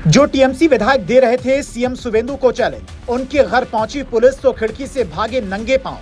जो टीएमसी विधायक दे रहे थे सीएम शुवेंदु को चैलेंज। उनके घर पहुंची पुलिस तो खिड़की से भागे नंगे पांव।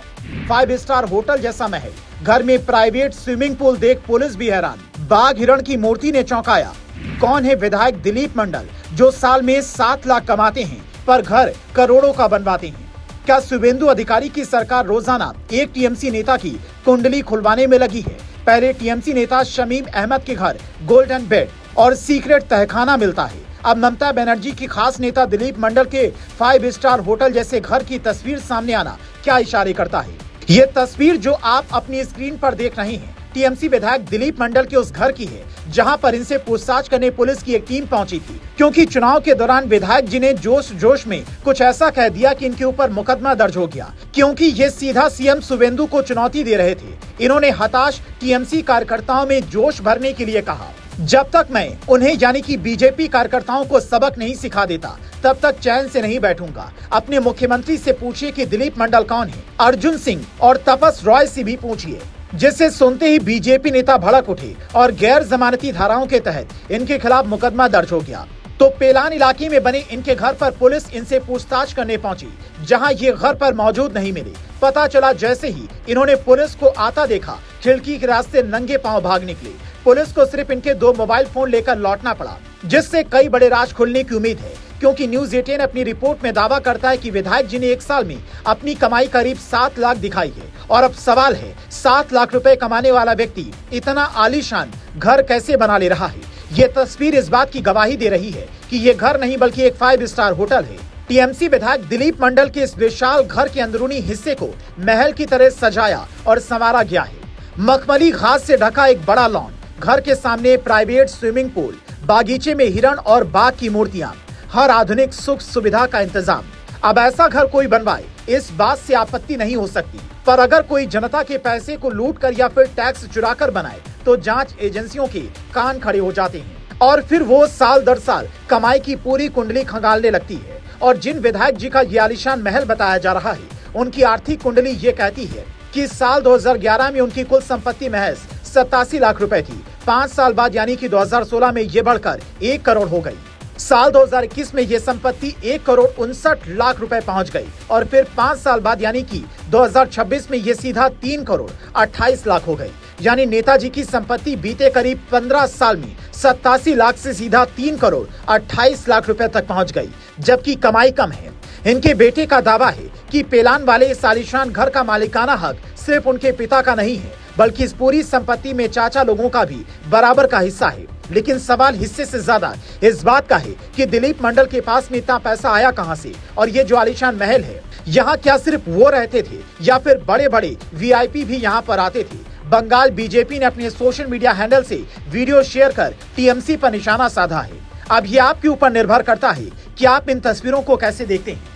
5 स्टार होटल जैसा महल, घर में प्राइवेट स्विमिंग पूल देख पुलिस भी हैरान। बाघ हिरण की मूर्ति ने चौंकाया। कौन है विधायक दिलीप मंडल, जो साल में 7 लाख कमाते हैं पर घर करोड़ों का बनवाते हैं? क्या शुवेंदु अधिकारी की सरकार रोजाना एक टीएमसी नेता की कुंडली खुलवाने में लगी है? पहले टीएमसी नेता शमीम अहमद के घर गोल्डन बेड और सीक्रेट तहखाना मिलता है। अब ममता बनर्जी की खास नेता दिलीप मंडल के 5 स्टार होटल जैसे घर की तस्वीर सामने आना क्या इशारे करता है? ये तस्वीर जो आप अपनी स्क्रीन पर देख रहे हैं टीएमसी विधायक दिलीप मंडल के उस घर की है जहां पर इनसे पूछताछ करने पुलिस की एक टीम पहुंची थी, क्योंकि चुनाव के दौरान विधायक जी ने जोश में कुछ ऐसा कह दिया कि इनके ऊपर मुकदमा दर्ज हो गया, क्योंकि ये सीधा सीएम शुवेंदु को चुनौती दे रहे थे। इन्होंने हताश टीएमसी कार्यकर्ताओं में जोश भरने के लिए कहा, जब तक मैं उन्हें यानी कि बीजेपी कार्यकर्ताओं को सबक नहीं सिखा देता तब तक चैन से नहीं बैठूंगा। अपने मुख्यमंत्री से पूछिए कि दिलीप मंडल कौन है, अर्जुन सिंह और तपस रॉय से भी पूछिए। जिसे सुनते ही बीजेपी नेता भड़क उठे और गैर जमानती धाराओं के तहत इनके खिलाफ मुकदमा दर्ज हो गया। तो पेलान इलाके में बने इनके घर पर पुलिस इनसे पूछताछ करने पहुंची, जहां ये घर पर मौजूद नहीं मिले। पता चला जैसे ही इन्होंने पुलिस को आता देखा, खिड़की के रास्ते नंगे पांव भाग निकले। पुलिस को सिर्फ इनके 2 मोबाइल फोन लेकर लौटना पड़ा, जिससे कई बड़े राज खुलने की उम्मीद है, क्योंकि न्यूज़ 18 अपनी रिपोर्ट में दावा करता है कि विधायक जी ने 1 साल में अपनी कमाई करीब 7 लाख दिखाई है। और अब सवाल है, 7 लाख रुपए कमाने वाला व्यक्ति इतना आलीशान घर कैसे बना ले रहा है? ये तस्वीर इस बात की गवाही दे रही है कि ये घर नहीं बल्कि एक 5 स्टार होटल है। टीएमसी विधायक दिलीप मंडल के इस विशाल घर के अंदरूनी हिस्से को महल की तरह सजाया और संवारा गया है। मखमली घास से ढका एक बड़ा लॉन, घर के सामने प्राइवेट स्विमिंग पूल, बागीचे में हिरण और बाघ की मूर्तियां, हर आधुनिक सुख सुविधा का इंतजाम। अब ऐसा घर कोई बनवाए, इस बात से आपत्ति नहीं हो सकती, पर अगर कोई जनता के पैसे को लूट कर या फिर टैक्स चुरा कर बनाए तो जांच एजेंसियों के कान खड़े हो जाते हैं और फिर वो साल दर साल कमाई की पूरी कुंडली खंगालने लगती है। और जिन विधायक जी का ये आलीशान महल बताया जा रहा है, उनकी आर्थिक कुंडली ये कहती है कि साल 2011 में उनकी कुल संपत्ति महज 87 लाख रुपए थी। 5 साल बाद यानी कि 2016 में ये बढ़कर 1 करोड़ हो गई। साल 2021 में ये संपत्ति 1 करोड़ 59 लाख रुपए पहुंच गई और फिर 5 साल बाद यानी कि 2026 में ये सीधा 3 करोड़ 28 लाख हो गई। यानी नेताजी की संपत्ति बीते करीब 15 साल में 87 लाख से सीधा 3 करोड़ 28 लाख रुपए तक पहुंच गई, जबकि कमाई कम है। इनके बेटे का दावा है कि पेलान वाले इस आलीशान घर का मालिकाना हक सिर्फ उनके पिता का नहीं है, बल्कि इस पूरी संपत्ति में चाचा लोगों का भी बराबर का हिस्सा है। लेकिन सवाल हिस्से से ज्यादा इस बात का है कि दिलीप मंडल के पास में इतना पैसा आया कहां से? और ये जो आलीशान महल है, यहाँ क्या सिर्फ वो रहते थे या फिर बड़े बड़े वीआईपी भी यहाँ पर आते थे? बंगाल बीजेपी ने अपने सोशल मीडिया हैंडल से वीडियो शेयर कर टीएमसी पर निशाना साधा है। अब ये आपके ऊपर निर्भर करता है कि आप इन तस्वीरों को कैसे देखते हैं।